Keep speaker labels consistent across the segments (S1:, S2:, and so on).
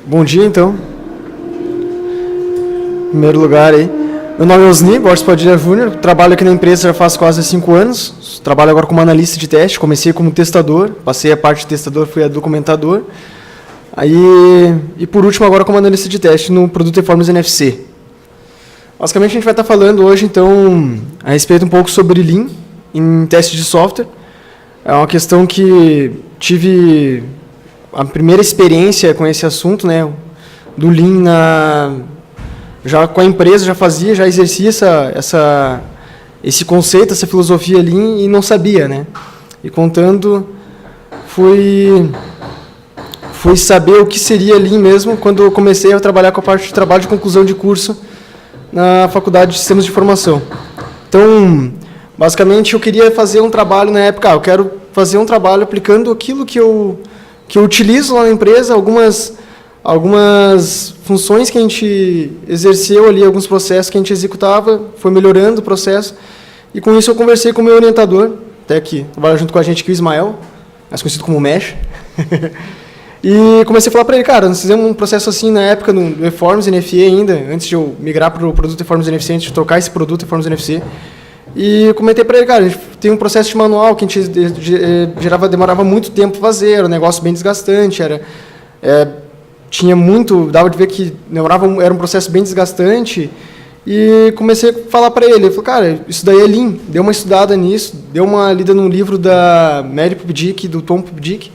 S1: Bom dia, então. Em primeiro lugar, aí. Meu nome é Osni Borges Padilha Júnior, trabalho aqui na empresa já faz quase 5 anos. Trabalho agora como analista de teste, comecei como testador, passei a parte de testador, fui a documentador. E por último, agora como analista de teste no produto Performance NFC. Basicamente, a gente vai estar falando hoje, então, a respeito um pouco sobre Lean em teste de software. É uma questão que tive a primeira experiência com esse assunto, né, do Lean já com a empresa, já exercia esse conceito, essa filosofia Lean e não sabia, né? E contando, fui saber o que seria Lean mesmo quando eu comecei a trabalhar com a parte de trabalho de conclusão de curso na Faculdade de Sistemas de Informação. Então, basicamente, eu queria fazer um trabalho na época, eu quero fazer um trabalho aplicando aquilo que eu utilizo lá na empresa, algumas funções que a gente exerceu ali, alguns processos que a gente executava, foi melhorando o processo, e com isso eu conversei com o meu orientador, até que trabalha junto com a gente aqui, o Ismael, mais conhecido como Mesh, e comecei a falar para ele, cara, nós fizemos um processo assim na época do Performance NFC ainda, antes de eu migrar para o produto Performance NFC, antes de trocar esse produto Performance NFC, e eu comentei para ele, cara, a gente tem um processo de manual que a gente demorava muito tempo para fazer, era um negócio bem desgastante, tinha muito, dava de ver que era um processo bem desgastante, e comecei a falar para ele, falei, cara, isso daí é Lean, deu uma estudada nisso, deu uma lida num livro da Mary Popedic, do Tom Popedic,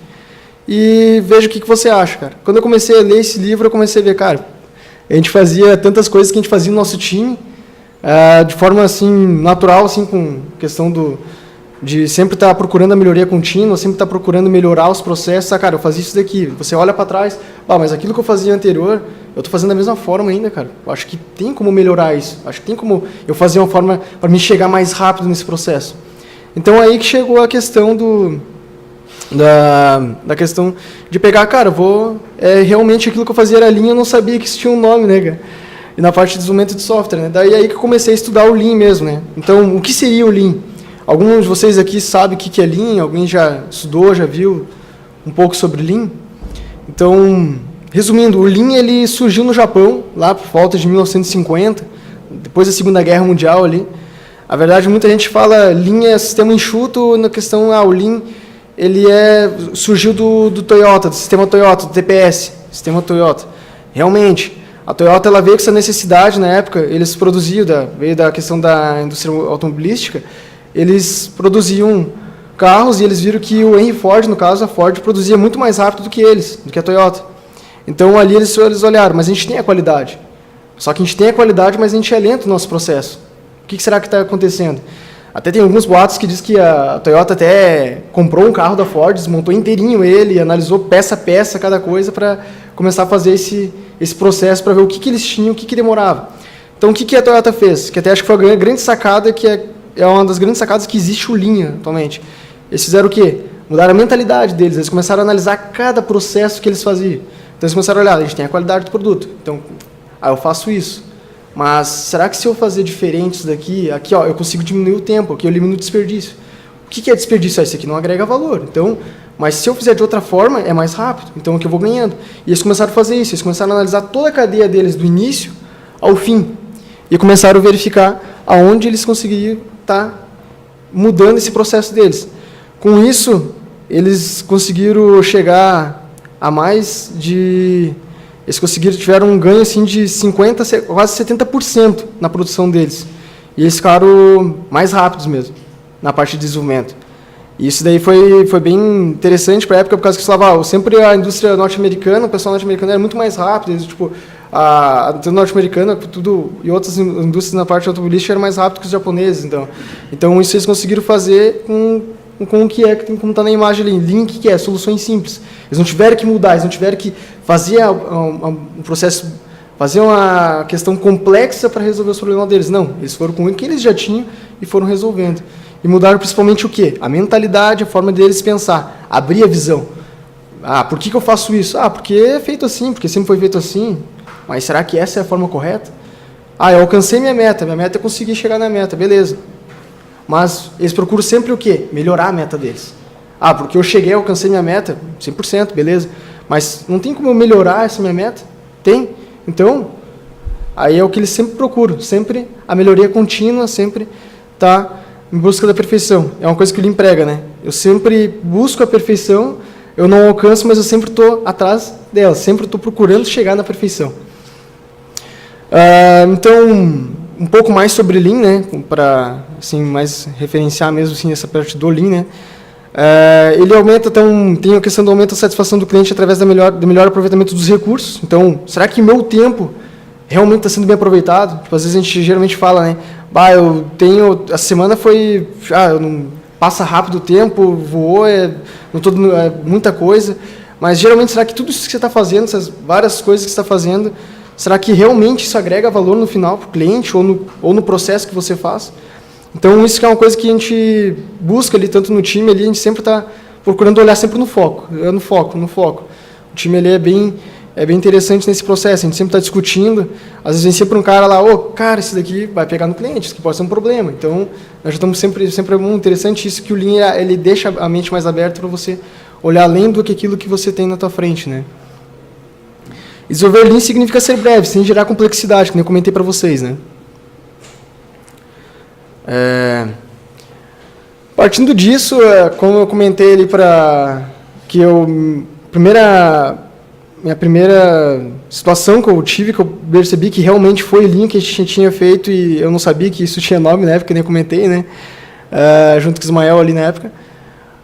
S1: e veja o que você acha, cara. Quando eu comecei a ler esse livro, eu comecei a ver, cara, a gente fazia tantas coisas que a gente fazia no nosso time, de forma assim natural, assim, com questão de sempre estar procurando a melhoria contínua, sempre estar procurando melhorar os processos. Cara, eu fazia isso daqui. Você olha para trás, mas aquilo que eu fazia anterior, eu estou fazendo da mesma forma ainda, cara. Eu acho que tem como melhorar isso. Acho que tem como eu fazer uma forma para me chegar mais rápido nesse processo. Então, aí que chegou a questão da questão de pegar, cara, realmente aquilo que eu fazia era Lean, eu não sabia que isso tinha um nome, né, cara? E na parte de desenvolvimento de software, né? Daí aí que eu comecei a estudar o Lean mesmo, né? Então, o que seria o Lean? Alguns de vocês aqui sabem o que é Lean? Alguém já estudou, já viu um pouco sobre Lean? Então, resumindo, o Lean ele surgiu no Japão, lá por volta de 1950, depois da Segunda Guerra Mundial ali. Na verdade, muita gente fala Lean é sistema enxuto, na questão, o Lean ele surgiu do Toyota, do sistema Toyota, do TPS, sistema Toyota. Realmente, a Toyota ela veio com essa necessidade na época, eles produziam, veio da questão da indústria automobilística, eles produziam carros e eles viram que o Henry Ford, no caso, a Ford, produzia muito mais rápido do que eles, do que a Toyota. Então, ali eles olharam, mas a gente tem a qualidade. Só que a gente tem a qualidade, mas a gente é lento no nosso processo. O que será que está acontecendo? Até tem alguns boatos que diz que a Toyota até comprou um carro da Ford, desmontou inteirinho ele, analisou peça a peça, cada coisa, para começar a fazer esse processo, para ver o que eles tinham, o que demorava. Então, o que a Toyota fez? Que até acho que foi a grande sacada, que é uma das grandes sacadas que existe o Lean atualmente. Eles fizeram o quê? Mudaram a mentalidade deles, eles começaram a analisar cada processo que eles faziam. Então, eles começaram a olhar, a gente tem a qualidade do produto, então, eu faço isso. Mas, será que se eu fazer diferente isso daqui, aqui eu consigo diminuir o tempo, aqui eu elimino o desperdício. O que é desperdício? Isso aqui não agrega valor. Então, mas se eu fizer de outra forma, é mais rápido, então aqui eu vou ganhando. E eles começaram a fazer isso, eles começaram a analisar toda a cadeia deles, do início ao fim, e começaram a verificar aonde eles conseguiriam estar mudando esse processo deles. Com isso, eles conseguiram chegar a mais de... Eles tiveram um ganho assim, de 50%, quase 70% na produção deles. E eles ficaram mais rápidos mesmo, na parte de desenvolvimento. E isso daí foi bem interessante para a época, por causa que sempre a indústria norte-americana, o pessoal norte-americano era muito mais rápido, a indústria norte-americana e outras indústrias na parte automobilística eram mais rápido que os japoneses. Então isso eles conseguiram fazer com o que como está na imagem ali, Lean, que é soluções simples. Eles não tiveram que mudar, eles não tiveram que fazer um processo, fazer uma questão complexa para resolver os problemas deles. Não, eles foram com o que eles já tinham e foram resolvendo. E mudaram principalmente o quê? A mentalidade, a forma deles pensar, abrir a visão. Por que eu faço isso? Porque é feito assim, porque sempre foi feito assim. Mas será que essa é a forma correta? Eu alcancei minha meta é conseguir chegar na meta, beleza. Mas eles procuram sempre o quê? Melhorar a meta deles. Porque eu cheguei, alcancei minha meta, 100%, beleza. Mas não tem como eu melhorar essa minha meta? Tem. Então, aí é o que eles sempre procuram, sempre a melhoria contínua, sempre tá em busca da perfeição. É uma coisa que ele emprega, né? Eu sempre busco a perfeição, eu não alcanço, mas eu sempre estou atrás dela, sempre estou procurando chegar na perfeição. Então, um pouco mais sobre Lean, né? Para assim, mais referenciar mesmo assim, essa parte do Lean, né? Ele aumenta, então, tem a questão do aumento da satisfação do cliente através do melhor aproveitamento dos recursos. Então, será que meu tempo realmente está sendo bem aproveitado? Tipo, às vezes a gente geralmente fala, né? A semana foi, passa rápido o tempo, voou, muita coisa. Mas geralmente, será que tudo isso que você está fazendo, essas várias coisas que você está fazendo, será que realmente isso agrega valor no final para o cliente ou no processo que você faz? Então, isso que é uma coisa que a gente busca ali, tanto no time, ali, a gente sempre está procurando olhar sempre no foco. O time ali é bem interessante nesse processo, a gente sempre está discutindo, às vezes vem sempre um cara lá, cara, esse daqui vai pegar no cliente, isso aqui pode ser um problema. Então, nós já estamos sempre é muito interessante isso, que o Lean, ele deixa a mente mais aberta para você olhar além do que aquilo que você tem na tua frente, né? Desenvolver Lean significa ser breve, sem gerar complexidade, como eu comentei para vocês, né? Partindo disso, como eu comentei ali minha primeira situação que eu tive, que eu percebi que realmente foi Lean que a gente tinha feito e eu não sabia que isso tinha nome na época, nem comentei, né? Junto com o Ismael ali na época,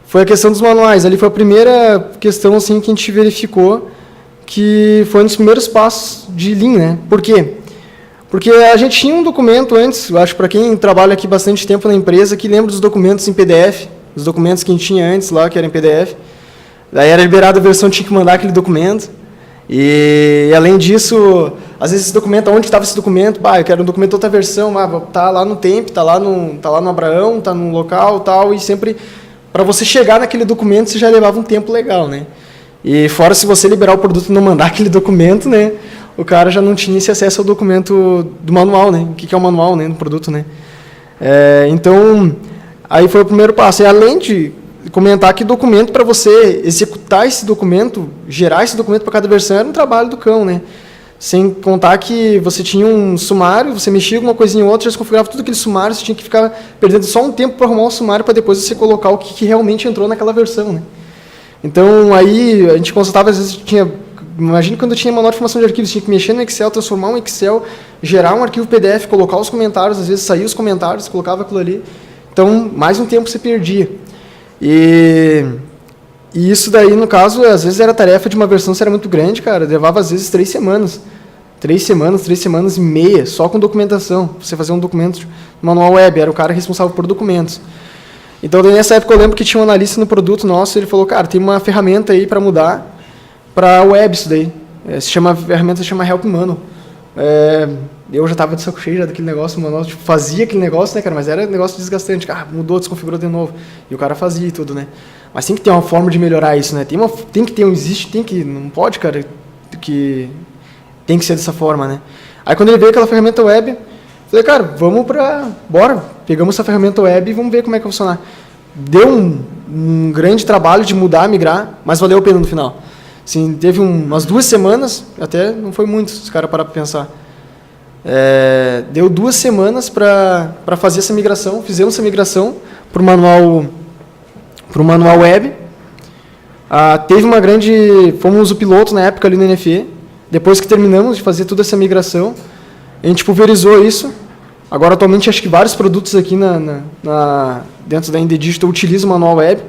S1: foi a questão dos manuais. Ali foi a primeira questão assim, que a gente verificou que foi um dos primeiros passos de Lean, né? Por quê? Porque a gente tinha um documento antes, eu acho para quem trabalha aqui bastante tempo na empresa, que lembra dos documentos em PDF, os documentos que a gente tinha antes lá, que era em PDF. Daí era liberada a versão, tinha que mandar aquele documento. E além disso, às vezes esse documento, onde estava esse documento? Eu quero um documento outra versão, tá lá no Temp, tá lá no Abraão, tá no local, tal, e sempre para você chegar naquele documento, você já levava um tempo legal, né? E fora se você liberar o produto e não mandar aquele documento, né? O cara já não tinha esse acesso ao documento do manual, né? O que é o manual, né, do produto, né? Então, aí foi o primeiro passo. E além de comentar que documento, para você executar esse documento, gerar esse documento para cada versão, era um trabalho do cão, né? Sem contar que você tinha um sumário, você mexia com uma coisinha ou outra, já se configurava tudo aquele sumário, você tinha que ficar perdendo só um tempo para arrumar o sumário, para depois você colocar o que realmente entrou naquela versão, né? Então, aí, a gente consultava, às vezes imagina quando tinha manual de formação de arquivos, tinha que mexer no Excel, transformar um Excel, gerar um arquivo PDF, colocar os comentários, às vezes saía os comentários, colocava aquilo ali. Então, mais um tempo você perdia. E isso daí, no caso, às vezes era tarefa de uma versão, se era muito grande, cara, levava às vezes 3 semanas. 3 semanas e meia, só com documentação. Você fazer um documento de manual web, era o cara responsável por documentos. Então, nessa época, eu lembro que tinha um analista no produto nosso, ele falou, cara, tem uma ferramenta aí para mudar para web isso daí. A ferramenta se chama Help Manual. Eu já estava de saco cheio já daquele negócio, mano, tipo, fazia aquele negócio, né, cara, mas era um negócio desgastante. Mudou, desconfigurou de novo. E o cara fazia e tudo, né. Mas tem que ter uma forma de melhorar isso, né. Não pode, cara, que tem que ser dessa forma, né. Aí quando ele veio aquela ferramenta web, falei, cara, bora, pegamos essa ferramenta web e vamos ver como é que vai funcionar. Deu um grande trabalho de mudar, migrar, mas valeu a pena no final. Assim, teve umas 2 semanas, até não foi muito, se os caras pararam para pensar. Deu 2 semanas para fazer essa migração, fizemos essa migração para o manual web. Teve uma grande... Fomos o piloto na época ali no NFE. Depois que terminamos de fazer toda essa migração, a gente pulverizou isso. Agora, atualmente, acho que vários produtos aqui dentro da Indie Digital utilizam o manual web.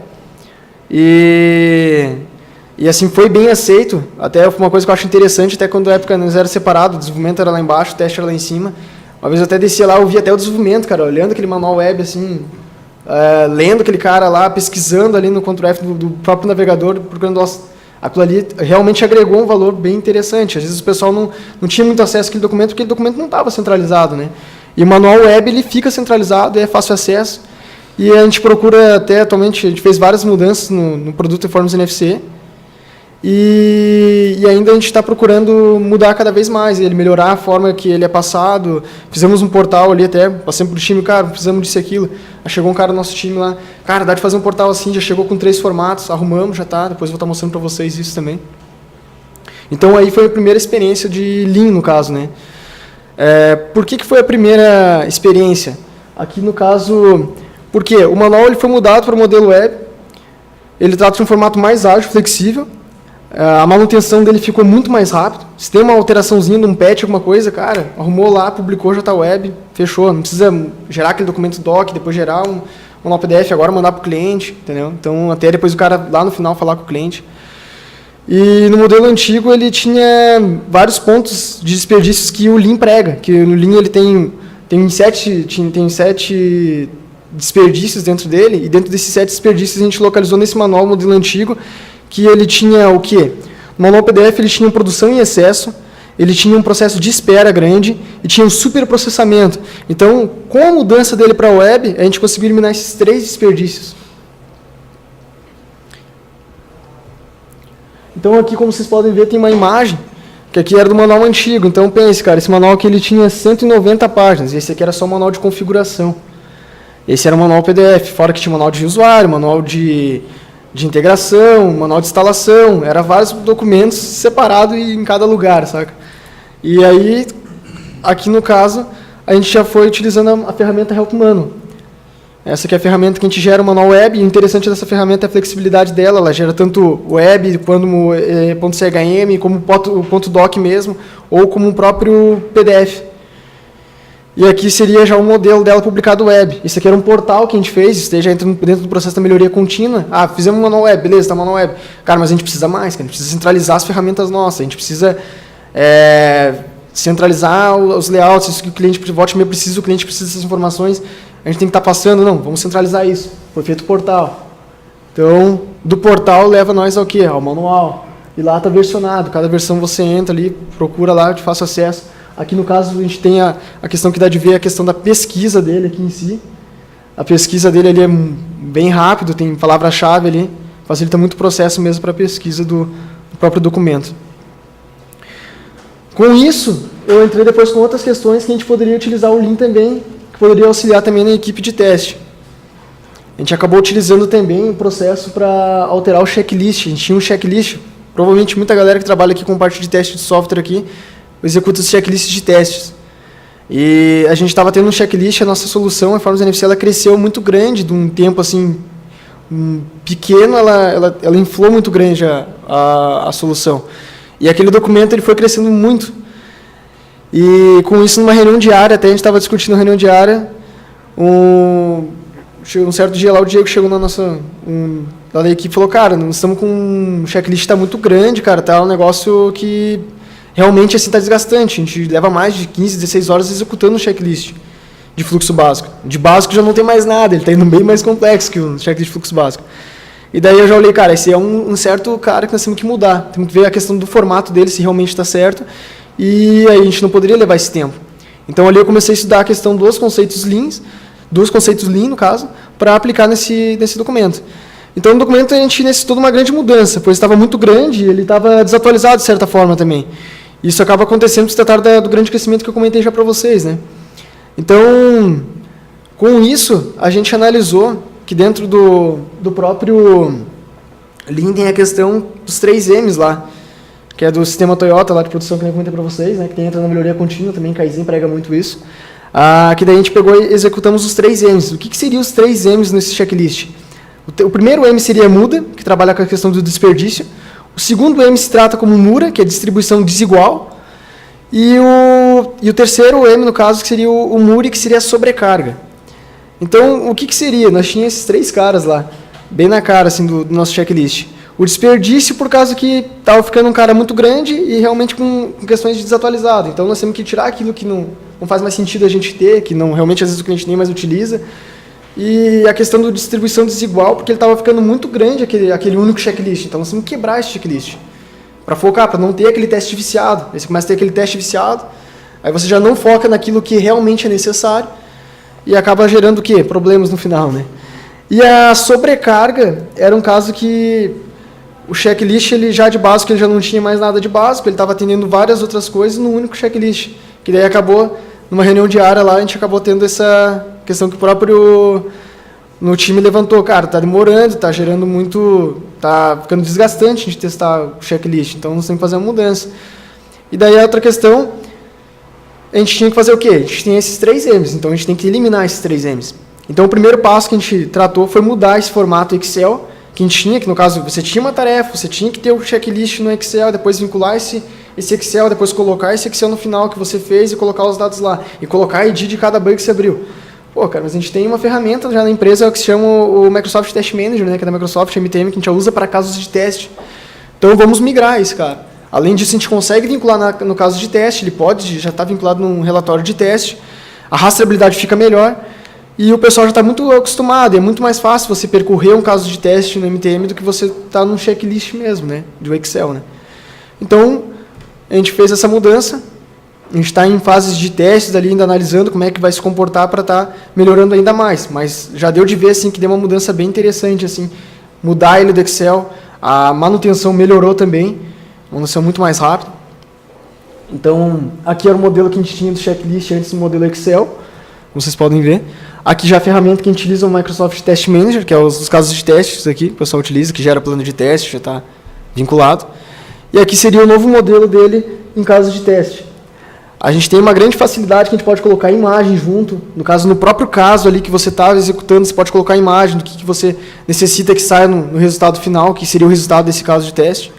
S1: E assim, foi bem aceito. Até uma coisa que eu acho interessante, até quando na época nós era separado, o desenvolvimento era lá embaixo, o teste era lá em cima. Uma vez eu até descia lá, eu via até o desenvolvimento, cara, olhando aquele manual web, assim, lendo aquele cara lá, pesquisando ali no Ctrl F do próprio navegador, procurando, aquilo ali realmente agregou um valor bem interessante. Às vezes o pessoal não tinha muito acesso àquele documento, porque aquele documento não estava centralizado, né? E o manual web, ele fica centralizado, é fácil acesso. E a gente procura até, atualmente, a gente fez várias mudanças no produto Reforms NFC. E ainda a gente está procurando mudar cada vez mais, ele melhorar a forma que ele é passado. Fizemos um portal ali até, passamos para o time, cara, precisamos disso e aquilo. Aí chegou um cara do nosso time lá, cara, dá de fazer um portal assim, já chegou com 3 formatos, arrumamos, já está, depois eu vou estar mostrando para vocês isso também. Então aí foi a primeira experiência de Lean, no caso, né? Por que foi a primeira experiência? Aqui no caso, porque o manual ele foi mudado para o modelo web, ele trata de um formato mais ágil, flexível, a manutenção dele ficou muito mais rápido. Se tem uma alteraçãozinha de um patch, alguma coisa, cara, arrumou lá, publicou, já está web, fechou. Não precisa gerar aquele documento doc, depois gerar um manual PDF, agora mandar para o cliente, entendeu? Então, até depois o cara lá no final falar com o cliente. E no modelo antigo ele tinha vários pontos de desperdícios que o Lean prega, que no Lean ele tem 7 desperdícios dentro dele, e dentro desses 7 desperdícios a gente localizou nesse manual, modelo antigo, que ele tinha o quê? O manual PDF ele tinha produção em excesso, ele tinha um processo de espera grande e tinha um superprocessamento. Então, com a mudança dele para a web, a gente conseguiu eliminar esses 3 desperdícios. Então, aqui, como vocês podem ver, tem uma imagem, que aqui era do manual antigo. Então, pense, cara, esse manual aqui ele tinha 190 páginas, e esse aqui era só o manual de configuração. Esse era o manual PDF, fora que tinha manual de usuário, manual de integração, manual de instalação, era vários documentos separados em cada lugar, saca? E aí, aqui no caso, a gente já foi utilizando a ferramenta Help Manual. Essa aqui é a ferramenta que a gente gera o manual web, e o interessante dessa ferramenta é a flexibilidade dela, ela gera tanto web, como .chm, como ponto .doc mesmo, ou como o próprio PDF. E aqui seria já o modelo dela publicado web. Isso aqui era um portal que a gente fez, isso já entra dentro do processo da melhoria contínua. Ah, fizemos um manual web, beleza, está manual web. Cara, mas a gente precisa mais, cara, a gente precisa centralizar as ferramentas nossas, a gente precisa centralizar os layouts, isso que o cliente volte meio precisa, o cliente precisa dessas informações, a gente tem que estar passando, não, vamos centralizar isso. Foi feito o portal. Então, do portal leva nós ao quê? Ao manual. E lá está versionado, cada versão você entra ali, procura lá, de fácil acesso. Aqui, no caso, a gente tem a questão que dá de ver a questão da pesquisa dele aqui em si. A pesquisa dele ali é bem rápido, tem palavra-chave ali, facilita muito o processo mesmo para a pesquisa do próprio documento. Com isso, eu entrei depois com outras questões que a gente poderia utilizar o Lean também, que poderia auxiliar também na equipe de teste. A gente acabou utilizando também o processo para alterar o checklist. A gente tinha um checklist, provavelmente muita galera que trabalha aqui com parte de teste de software aqui, executa os checklists de testes. E a gente estava tendo um checklist, a nossa solução, a Forms NFC, ela cresceu muito grande, de um tempo assim, pequeno, ela inflou muito grande a solução. E aquele documento ele foi crescendo muito. E com isso, numa reunião diária, até a gente estava discutindo na reunião diária, um certo dia lá, o Diego chegou na nossa... lá da equipe e falou, cara, nós estamos com um checklist que está muito grande, cara, tá um negócio que... realmente assim está desgastante, a gente leva mais de 15, 16 horas executando um checklist de fluxo básico. De básico já não tem mais nada, ele está indo bem mais complexo que o checklist de fluxo básico. E daí eu já olhei, cara, esse é um certo cara que nós temos que mudar, temos que ver a questão do formato dele, se realmente está certo, e aí a gente não poderia levar esse tempo. Então ali eu comecei a estudar a questão dos conceitos Lean, no caso, para aplicar nesse documento. Então, no documento a gente necessitou de uma grande mudança, pois estava muito grande e ele estava desatualizado de certa forma também. Isso acaba acontecendo por se tratar do grande crescimento que eu comentei já para vocês, né? Então, com isso, a gente analisou que dentro do próprio Lean tem a questão dos 3 M's lá, que é do sistema Toyota lá de produção que eu comentei para vocês, né? Que entra na melhoria contínua também, Kaizen prega muito isso. Que daí a gente pegou e executamos os 3 M's. O que seriam os 3 M's nesse checklist? O primeiro M seria muda, que trabalha com a questão do desperdício. O segundo M se trata como mura, que é distribuição desigual. E o terceiro M, no caso, que seria o muri, que seria a sobrecarga. Então, o que seria? Nós tínhamos esses 3 caras lá, bem na cara assim, do nosso checklist. O desperdício, por causa que estava ficando um cara muito grande e realmente com questões de desatualizado. Então, nós temos que tirar aquilo que não faz mais sentido a gente ter, que não, realmente às vezes o cliente nem mais utiliza. E a questão da distribuição desigual, porque ele estava ficando muito grande, aquele único checklist. Então, nós temos que quebrar esse checklist para focar, para não ter aquele teste viciado. Aí você começa a ter aquele teste viciado, aí você já não foca naquilo que realmente é necessário e acaba gerando o quê? Problemas no final, né? E a sobrecarga era um caso que o checklist, ele já de básico, ele já não tinha mais nada de básico, ele estava atendendo várias outras coisas no único checklist, que daí acabou, numa reunião diária lá, a gente acabou tendo essa questão que o próprio no time levantou, cara, tá demorando, tá gerando muito, tá ficando desgastante a gente testar o checklist, então nós temos que fazer uma mudança. E daí a outra questão, a gente tinha que fazer o quê? A gente tem esses 3 M's, então a gente tem que eliminar esses 3 M's. Então o primeiro passo que a gente tratou foi mudar esse formato Excel, que a gente tinha, que no caso você tinha uma tarefa, você tinha que ter o checklist no Excel, depois vincular esse Excel, depois colocar esse Excel no final que você fez e colocar os dados lá, e colocar a ID de cada bug que você abriu. Pô, cara, mas a gente tem uma ferramenta já na empresa que se chama o Microsoft Test Manager, né, que é da Microsoft, MTM, que a gente já usa para casos de teste. Então vamos migrar isso, cara. Além disso, a gente consegue vincular no caso de teste, ele pode, já está vinculado num relatório de teste, a rastreabilidade fica melhor, e o pessoal já está muito acostumado, é muito mais fácil você percorrer um caso de teste no MTM do que você estar num checklist mesmo, né, do Excel, né. Então, a gente fez essa mudança, a gente está em fases de testes ali, ainda analisando como é que vai se comportar para estar melhorando ainda mais, mas já deu de ver assim, que deu uma mudança bem interessante, assim, mudar ele do Excel, a manutenção melhorou também, manutenção muito mais rápida. Então, aqui era o modelo que a gente tinha do checklist antes do modelo Excel, como vocês podem ver. Aqui já a ferramenta que a gente utiliza é o Microsoft Test Manager, que é os casos de testes aqui, que o pessoal utiliza, que gera plano de teste, já está vinculado. E aqui seria o novo modelo dele em casos de teste. A gente tem uma grande facilidade que a gente pode colocar imagem junto. No caso, no próprio caso ali que você está executando, você pode colocar imagem do que você necessita que saia no resultado final, que seria o resultado desse caso de teste.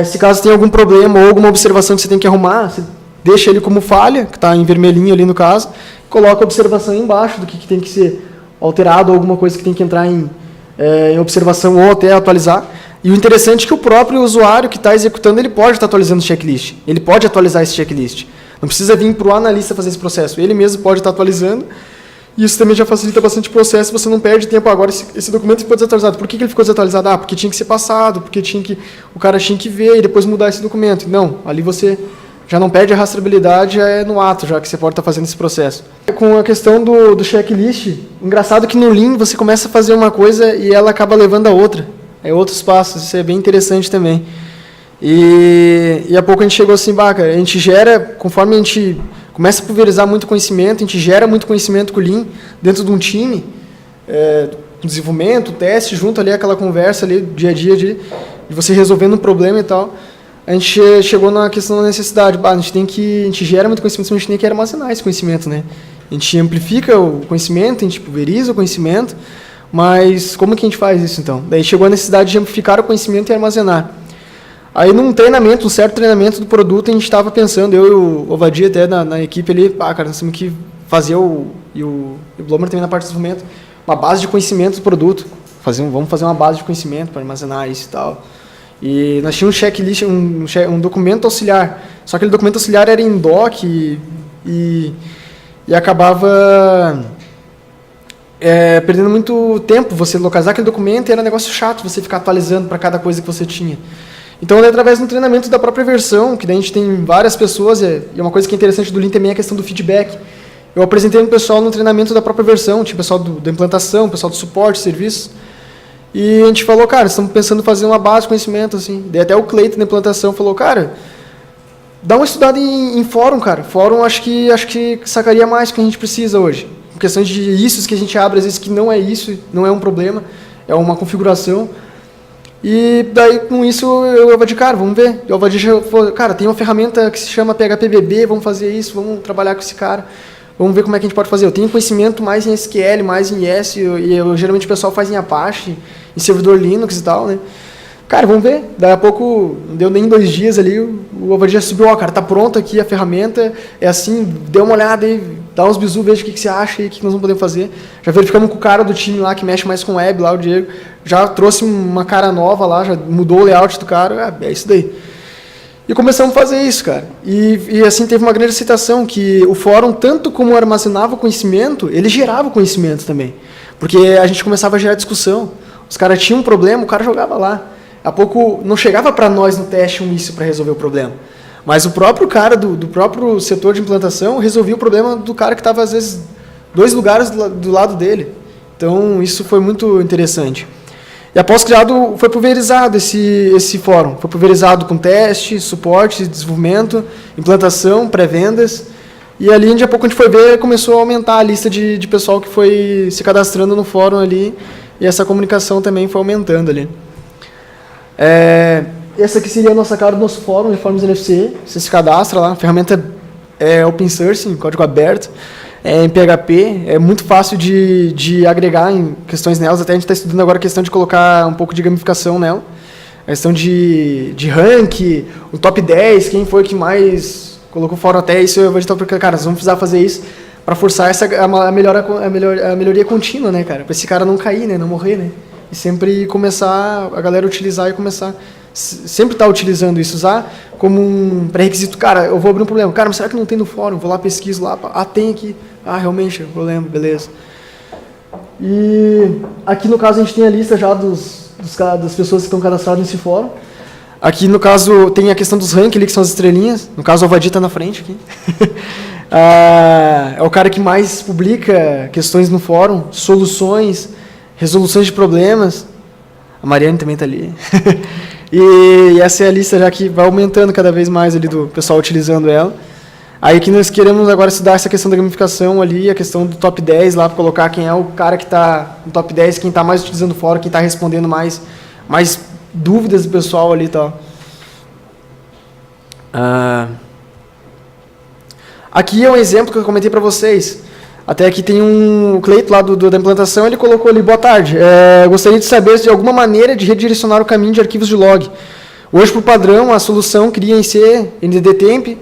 S1: Se caso tem algum problema ou alguma observação que você tem que arrumar, você deixa ele como falha, que está em vermelhinho ali no caso, coloca a observação embaixo do que tem que ser alterado, ou alguma coisa que tem que entrar em observação ou até atualizar. E o interessante é que o próprio usuário que está executando, ele pode estar atualizando o checklist. Ele pode atualizar esse checklist. Não precisa vir para o analista fazer esse processo. Ele mesmo pode estar atualizando. E isso também já facilita bastante o processo. Você não perde tempo agora. Esse documento ficou desatualizado. Por que ele ficou desatualizado? Ah, porque tinha que ser passado, porque o cara tinha que ver e depois mudar esse documento. Não, ali você já não perde a rastreabilidade, já é no ato, já que você pode estar fazendo esse processo. Com a questão do checklist, engraçado que no Lean você começa a fazer uma coisa e ela acaba levando a outra. É outros passos, isso é bem interessante também. E há pouco a gente chegou assim, baca, a gente gera, conforme a gente começa a pulverizar muito conhecimento, a gente gera muito conhecimento com o Lean dentro de um time, desenvolvimento, teste, junto ali aquela conversa ali, dia a dia, de você resolvendo um problema e tal. A gente chegou na questão da necessidade, a gente gera muito conhecimento, mas a gente tem que armazenar esse conhecimento, né? A gente amplifica o conhecimento, a gente pulveriza o conhecimento, mas como que a gente faz isso, então? Daí chegou a necessidade de amplificar o conhecimento e armazenar. Aí, num treinamento, um certo treinamento do produto, a gente estava pensando, eu e o Ovadia até na equipe ali, cara, nós temos que fazer e o Blomer também na parte de desenvolvimento, uma base de conhecimento do produto. Vamos fazer uma base de conhecimento para armazenar isso e tal. E nós tínhamos um checklist, um documento auxiliar. Só que aquele documento auxiliar era em doc e acabava perdendo muito tempo você localizar aquele documento, e era um negócio chato você ficar atualizando para cada coisa que você tinha. Então, através do treinamento da própria versão, que daí a gente tem várias pessoas, e uma coisa que é interessante do Lean também é a questão do feedback. Eu apresentei um pessoal no treinamento da própria versão, tinha pessoal da implantação, pessoal do suporte, serviços, e a gente falou, cara, estamos pensando em fazer uma base de conhecimento, assim. Daí até o Cleiton da implantação falou, cara, dá uma estudada em fórum, cara. Fórum acho que sacaria mais do que a gente precisa hoje. Questões de issues que a gente abre, às vezes, que não é isso, não é um problema, é uma configuração. E daí, com isso, eu vou de cara, vamos ver. Eu vou de cara, tem uma ferramenta que se chama PHPBB, vamos fazer isso, vamos trabalhar com esse cara, vamos ver como é que a gente pode fazer. Eu tenho conhecimento mais em SQL, mais em IS, geralmente o pessoal faz em Apache, em servidor Linux e tal, né? Cara, vamos ver. Daí a pouco, não deu nem 2 dias ali, o Ovadia subiu, cara, tá pronto aqui a ferramenta, é assim, dê uma olhada aí, dá uns bisu, veja o que você acha e o que nós vamos poder fazer. Já verificamos com o cara do time lá, que mexe mais com web, lá o Diego, já trouxe uma cara nova lá, já mudou o layout do cara, é isso daí. E começamos a fazer isso, cara. E assim, teve uma grande aceitação, que o fórum, tanto como armazenava o conhecimento, ele gerava o conhecimento também. Porque a gente começava a gerar discussão. Os caras tinham um problema, o cara jogava lá. Há pouco não chegava para nós no teste isso para resolver o problema. Mas o próprio cara do próprio setor de implantação resolvia o problema do cara que estava, às vezes, 2 lugares do lado dele. Então, isso foi muito interessante. E após criado, foi pulverizado esse fórum. Foi pulverizado com teste, suporte, desenvolvimento, implantação, pré-vendas. E ali, de a pouco, a gente foi ver, começou a aumentar a lista de pessoal que foi se cadastrando no fórum ali, e essa comunicação também foi aumentando ali. Essa aqui seria a nossa cara do nosso fórum, Reforms NFC. Você se cadastra lá, a ferramenta é open source, código aberto, em PHP, é muito fácil de agregar em questões nelas, até a gente está estudando agora a questão de colocar um pouco de gamificação nela, a questão de rank, o top 10, quem foi que mais colocou fórum até isso, eu vou editar porque, cara, nós vamos precisar fazer isso para forçar a melhoria contínua, né, cara, para esse cara não cair, né, não morrer, né, e sempre começar, a galera utilizar e começar, sempre estar utilizando isso, usar como um pré-requisito, cara, eu vou abrir um problema, cara, mas será que não tem no fórum? Vou lá, pesquiso lá, tem aqui, realmente, é um problema, beleza. E aqui no caso a gente tem a lista já das pessoas que estão cadastradas nesse fórum. Aqui no caso tem a questão dos ranks ali, que são as estrelinhas, no caso o Alvadir está na frente aqui. É o cara que mais publica questões no fórum, soluções, resoluções de problemas. A Mariane também está ali. E essa é a lista já que vai aumentando cada vez mais ali do pessoal utilizando ela. Aí que nós queremos agora estudar essa questão da gamificação ali, a questão do top 10 lá, para colocar quem é o cara que está no top 10, quem está mais utilizando o fórum, quem está respondendo mais dúvidas do pessoal ali e tal. Aqui é um exemplo que eu comentei para vocês. Até aqui tem o Cleito lá da implantação, ele colocou ali, boa tarde, gostaria de saber se de alguma maneira de redirecionar o caminho de arquivos de log. Hoje, por padrão, a solução cria em C, NDDTemp,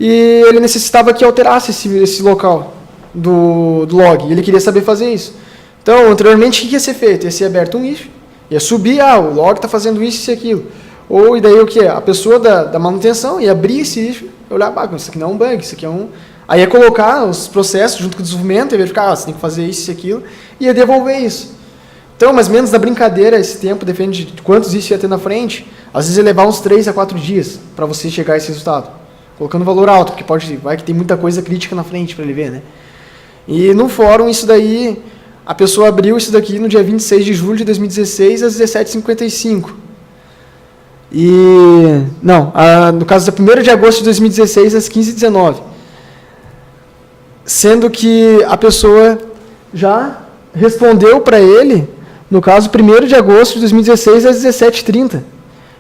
S1: e ele necessitava que alterasse esse local do log, e ele queria saber fazer isso. Então, anteriormente, o que ia ser feito? Ia ser aberto um issue, ia subir, o log está fazendo isso e aquilo. Ou, e daí o que é? A pessoa da manutenção ia abrir esse issue, olhar, isso aqui não é um bug, isso aqui é um... Aí ia colocar os processos junto com o desenvolvimento, ia verificar, você tem que fazer isso e aquilo, e ia devolver isso. Então, mais ou menos da brincadeira, esse tempo depende de quantos isso ia ter na frente, às vezes ia levar uns 3 a 4 dias para você chegar a esse resultado. Colocando valor alto, porque vai que tem muita coisa crítica na frente para ele ver, né? E no fórum, isso daí, a pessoa abriu isso daqui no dia 26 de julho de 2016, às 17h55. No caso da 1º de agosto de 2016, às 15h19. Sendo que a pessoa já respondeu para ele, no caso, 1º de agosto de 2016, às 17h30.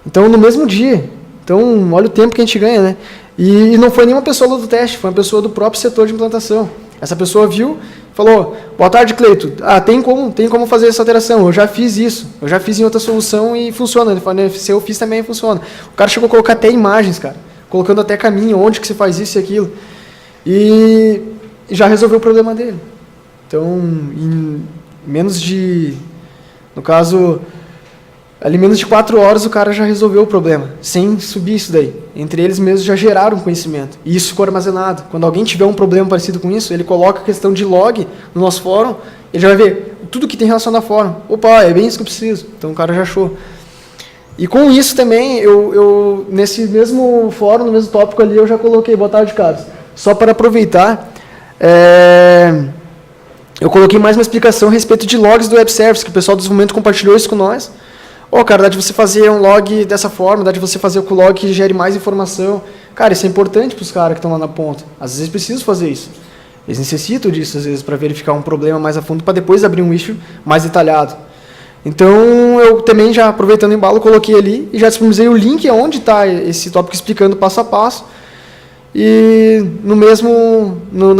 S1: Então, no mesmo dia. Então, olha o tempo que a gente ganha, né? E não foi nenhuma pessoa do teste, foi uma pessoa do próprio setor de implantação. Essa pessoa viu, falou, boa tarde, Cleito, tem como fazer essa alteração, eu já fiz isso, eu já fiz em outra solução e funciona. Ele falou, se eu fiz também funciona. O cara chegou a colocar até imagens, cara, colocando até caminho, onde que você faz isso e aquilo. E já resolveu o problema dele. Então, em menos de, no caso, ali menos de 4 horas o cara já resolveu o problema, sem subir isso daí. Entre eles mesmos já geraram conhecimento. E isso ficou armazenado. Quando alguém tiver um problema parecido com isso, ele coloca a questão de log no nosso fórum, ele já vai ver tudo que tem relação ao fórum. Opa, é bem isso que eu preciso. Então o cara já achou. E com isso também, eu nesse mesmo fórum, no mesmo tópico ali, eu já coloquei, boa tarde, Carlos. Só para aproveitar, eu coloquei mais uma explicação a respeito de logs do web service, que o pessoal do desenvolvimento compartilhou isso com nós. Cara, dá de você fazer um log dessa forma, dá de você fazer com o log que gere mais informação. Cara, isso é importante para os caras que estão lá na ponta. Às vezes precisam fazer isso. Eles necessitam disso, às vezes, para verificar um problema mais a fundo, para depois abrir um issue mais detalhado. Então, eu também, já aproveitando o embalo, coloquei ali e já disponibilizei o link onde está esse tópico explicando passo a passo. E na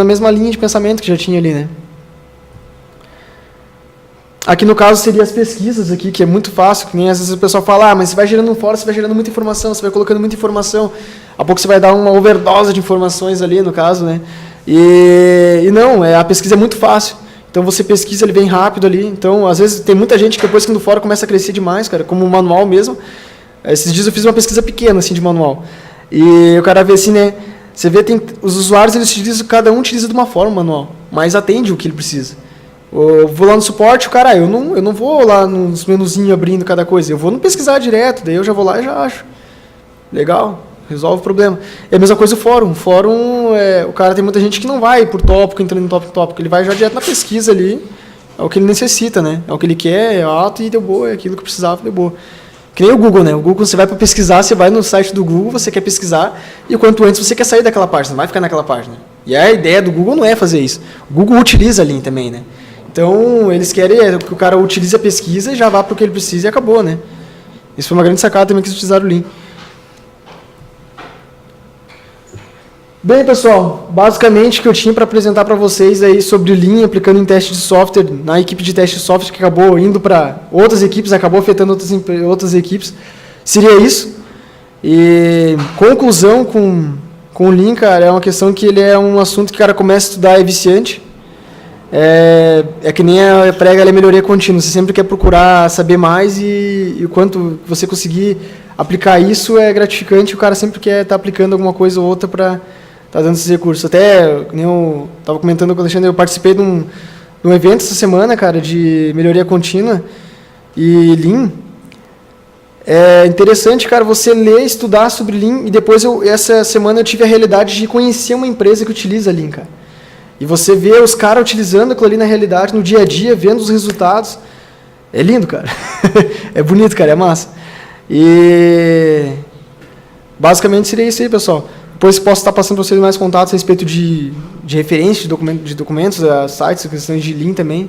S1: mesma linha de pensamento que já tinha ali, né? Aqui no caso seria as pesquisas aqui, que é muito fácil, que nem às vezes o pessoal fala, mas você vai gerando um fórum, você vai gerando muita informação, você vai colocando muita informação, a pouco você vai dar uma overdose de informações ali, no caso, né? E não, a pesquisa é muito fácil. Então você pesquisa, ele vem rápido ali. Então, às vezes, tem muita gente que depois que no fórum começa a crescer demais, cara, como o manual mesmo. Esses dias eu fiz uma pesquisa pequena, assim, de manual. E o cara vê assim, né? Você vê, os usuários, cada um utiliza de uma forma o manual, mas atende o que ele precisa. Eu vou lá no suporte, o cara, eu não vou lá nos menuzinhos abrindo cada coisa, eu vou no pesquisar direto, daí eu já vou lá e já acho. Legal, resolve o problema. É a mesma coisa o fórum. O fórum, o cara tem muita gente que não vai por tópico, entrando em tópico, ele vai já direto na pesquisa ali, é o que ele necessita, né? É o que ele quer, é alto e deu boa, é aquilo que precisava, deu boa. Que nem o Google, né? O Google, você vai para pesquisar, você vai no site do Google, você quer pesquisar, e quanto antes você quer sair daquela página, não vai ficar naquela página. E a ideia do Google não é fazer isso. O Google utiliza Lean também, né? Então, eles querem que o cara utilize a pesquisa e já vá para o que ele precisa e acabou, né? Isso foi uma grande sacada também que eles utilizaram o Lean. Bem, pessoal, basicamente o que eu tinha para apresentar para vocês aí sobre o Lean aplicando em teste de software, na equipe de teste de software que acabou indo para outras equipes, acabou afetando outras equipes, seria isso. E conclusão com o Lean, cara, é uma questão que ele é um assunto que o cara começa a estudar, é viciante. É que nem a prega a melhoria contínua, você sempre quer procurar saber mais e o quanto você conseguir aplicar isso é gratificante, o cara sempre quer estar aplicando alguma coisa ou outra para estar dando esses recursos. Até, nem eu estava comentando com o Alexandre, eu participei de um evento essa semana, cara, de melhoria contínua e Lean. É interessante, cara, você ler, estudar sobre Lean e depois essa semana eu tive a realidade de conhecer uma empresa que utiliza Lean, cara. E você vê os caras utilizando aquilo ali na realidade, no dia a dia, vendo os resultados. É lindo, cara. É bonito, cara, é massa. E basicamente seria isso aí, pessoal. Depois posso estar passando para vocês mais contatos a respeito de referência, de documentos, sites, questões de Lean também.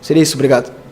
S1: Seria isso, obrigado.